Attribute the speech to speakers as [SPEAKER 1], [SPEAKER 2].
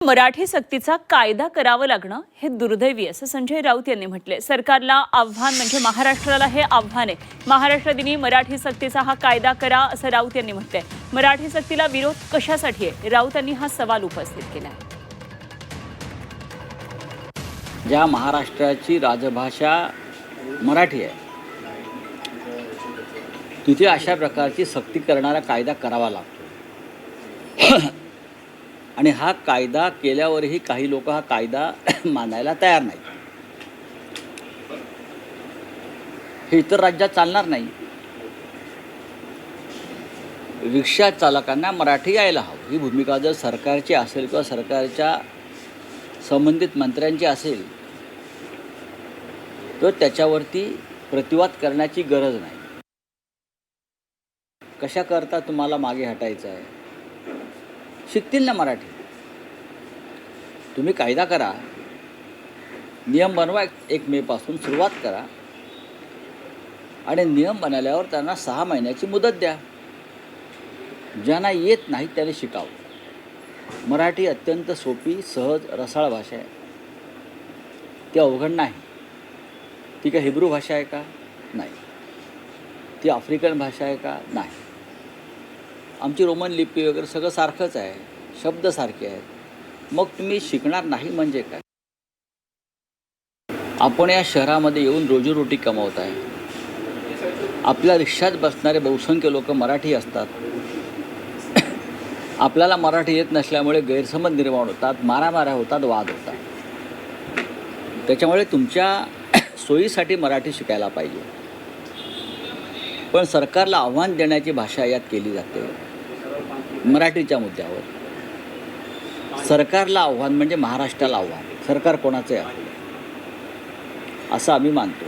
[SPEAKER 1] मराठी सक्तीचा कायदा करावं लागणं हे दुर्दैवी असं संजय राऊत यांनी म्हटले। सरकारला आव्हान म्हणजे महाराष्ट्राला हे आव्हान आहे। महाराष्ट्र दिनी मराठी सक्तीचा हा कायदा करा असं राऊत यांनी म्हटलंय। मराठी सक्तीला विरोध कशासाठी आहे, राऊतांनी हा सवाल उपस्थित केला।
[SPEAKER 2] ज्या महाराष्ट्राची राजभाषा मराठी आहे तिथे अशा प्रकारची सक्ती करणारा कायदा करावा लागतो। आणि हा कायदा केल्यावरही काही लोक हा कायदा मानायला तयार नाही। हे इतर राज्यात चालणार नाही। रिक्षा चालकांना मराठी यायला हवं ही भूमिका जर सरकारची असेल किंवा सरकारच्या संबंधित मंत्र्यांची असेल तर त्याच्यावरती प्रतिवाद करण्याची गरज नाही। कशा करता तुम्हाला मागे हटायचं आहे? शिकतील ना मराठी। तुम्ही कायदा करा, नियम बनवा, 1 मे पासून सुरुवात करा आणि नियम बनवल्यावर त्यांना 6 महिन्याची मुदत द्या। ज्यांना येत नाही त्याने शिकावं। मराठी अत्यंत सोपी, सहज, रसाळ भाषा आहे। ती अवघड नाही। ती काय हिब्रू भाषा आहे का? नाही। ती आफ्रिकन भाषा आहे का? नाही। आमची रोमन लिपी वगैरे सगळं सारखंच आहे, शब्द सारखे आहेत। मग तुम्ही शिकणार नाही म्हणजे काय? आपण या शहरामध्ये येऊन रोजीरोटी कमवत आहे। आपल्या रिक्षात बसणारे बहुसंख्य लोक मराठी असतात। आपल्याला मराठी येत नसल्यामुळे गैरसमज निर्माण होतात, मारामाऱ्या होतात, वाद होतात। त्याच्यामुळे तुमच्या सोयीसाठी मराठी शिकायला पाहिजे। पण सरकारला आव्हान देण्याची भाषा यात केली जाते मराठीच्या मुद्द्यावर। सरकारला आव्हान म्हणजे महाराष्ट्राला आव्हान। सरकार कोणाचे आहे असं आम्ही मानतो।